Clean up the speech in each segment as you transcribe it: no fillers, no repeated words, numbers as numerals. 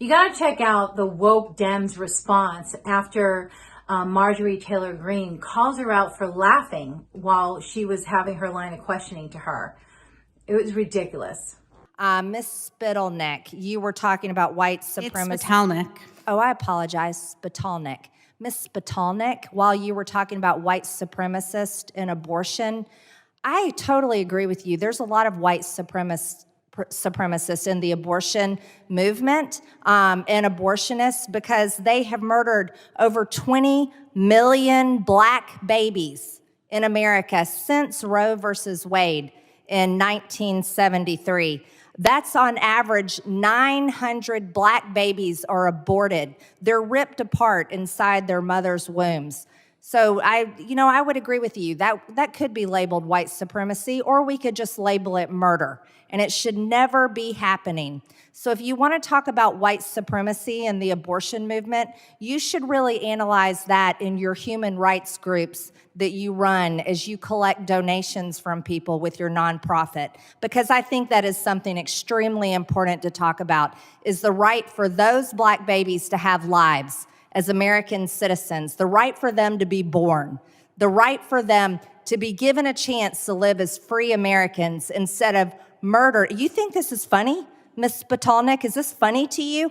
You got to check out the woke Dems response after Marjorie Taylor Greene calls her out for laughing while she was having her line of questioning to her. It was ridiculous. Miss Spittleneck, you were talking about white supremacy. It's Spitalnik. Oh, I apologize, Spitalnik. Miss Spitalnik, while you were talking about white supremacists and abortion, I totally agree with you. There's a lot of white supremacists in the abortion movement and abortionists because they have murdered over 20 million black babies in America since Roe versus Wade in 1973. That's on average 900 black babies are aborted. They're ripped apart inside their mother's wombs. So I would agree with you. That could be labeled white supremacy, or we could just label it murder. And it should never be happening. So if you want to talk about white supremacy and the abortion movement, you should really analyze that in your human rights groups that you run as you collect donations from people with your nonprofit. Because I think that is something extremely important to talk about, is the right for those black babies to have lives as American citizens, the right for them to be born, the right for them to be given a chance to live as free Americans instead of murder. You think this is funny, Ms. Spitalnik? Is this funny to you?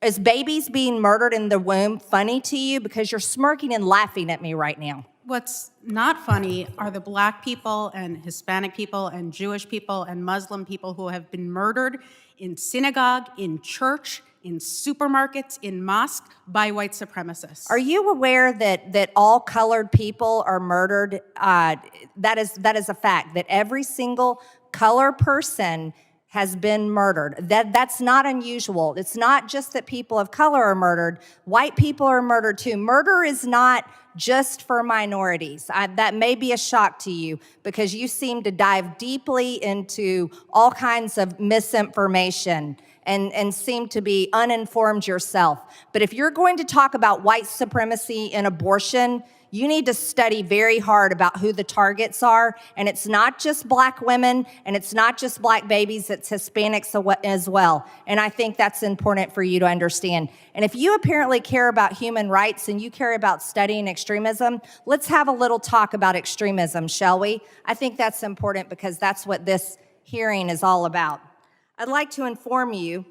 Is babies being murdered in the womb funny to you? Because you're smirking and laughing at me right now. What's not funny are the black people and Hispanic people and Jewish people and Muslim people who have been murdered in synagogue, in church, in supermarkets, in mosques by white supremacists. Are you aware that all colored people are murdered? That is a fact, that every single color person has been murdered. That's not unusual. It's not just that people of color are murdered. White people are murdered too. Murder is not just for minorities. That may be a shock to you because you seem to dive deeply into all kinds of misinformation and seem to be uninformed yourself. But if you're going to talk about white supremacy and abortion, you need to study very hard about who the targets are. And it's not just black women, and it's not just black babies, it's Hispanics as well. And I think that's important for you to understand. And if you apparently care about human rights and you care about studying extremism, let's have a little talk about extremism, shall we? I think that's important because that's what this hearing is all about. I'd like to inform you,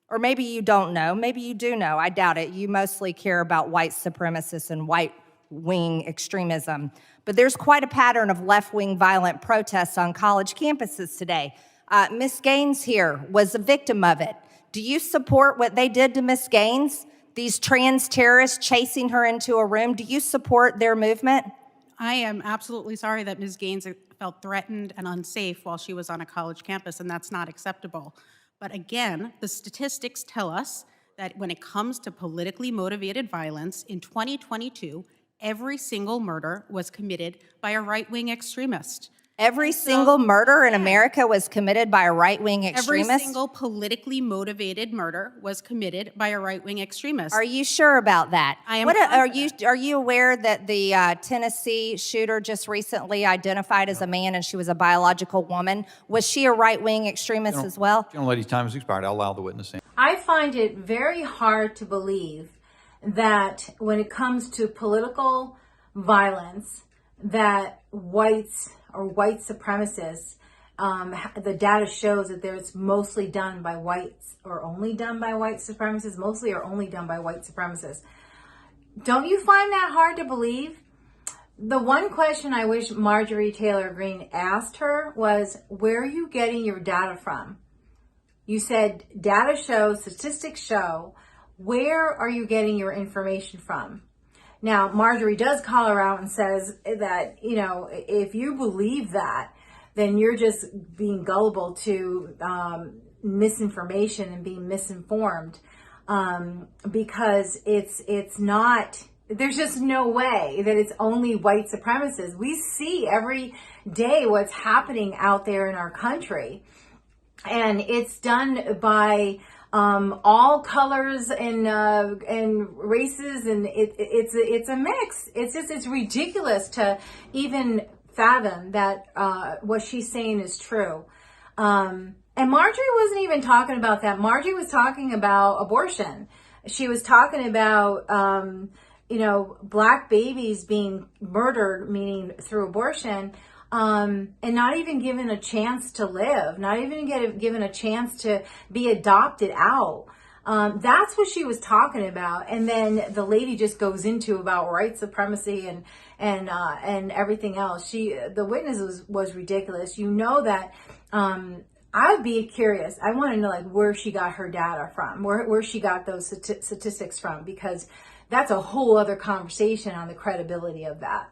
or maybe you don't know, maybe you do know, I doubt it. You mostly care about white supremacists and white-wing extremism. But there's quite a pattern of left-wing violent protests on college campuses today. Ms. Gaines here was a victim of it. Do you support what they did to Ms. Gaines? These trans terrorists chasing her into a room, do you support their movement? I am absolutely sorry that Ms. Gaines felt threatened and unsafe while she was on a college campus, and that's not acceptable. But again, the statistics tell us that when it comes to politically motivated violence, in 2022, every single murder was committed by a right-wing extremist. Every single murder in America was committed by a right-wing extremist? Every single politically motivated murder was committed by a right-wing extremist. Are you sure about that? I am Are you aware that the Tennessee shooter just recently identified as a man and she was a biological woman? Was she a right-wing extremist as well? Gentle lady's time has expired. I'll allow the witness in. I find it very hard to believe that when it comes to political violence, that whites or white supremacists, the data shows that there's mostly done by whites or only done by white supremacists, mostly or only done by white supremacists. Don't you find that hard to believe? The one question I wish Marjorie Taylor Greene asked her was, where are you getting your data from? You said data shows, statistics show. Where are you getting your information from? Now, Marjorie does call her out and says that, if you believe that, then you're just being gullible to misinformation and being misinformed, because it's not, there's just no way that it's only white supremacists. We see every day what's happening out there in our country, and it's done by all colors and races, and it's a mix. It's ridiculous to even fathom that what she's saying is true. And And Marjorie wasn't even talking about that. Marjorie was talking about abortion. She was talking about, black babies being murdered, meaning through abortion, and not even given a chance to live, not even given a chance to be adopted out. That's what she was talking about. And then the lady just goes into about white supremacy and everything else. The witness was ridiculous. You know that, I'd be curious. I want to know where she got her data from, where she got those statistics from, because that's a whole other conversation on the credibility of that.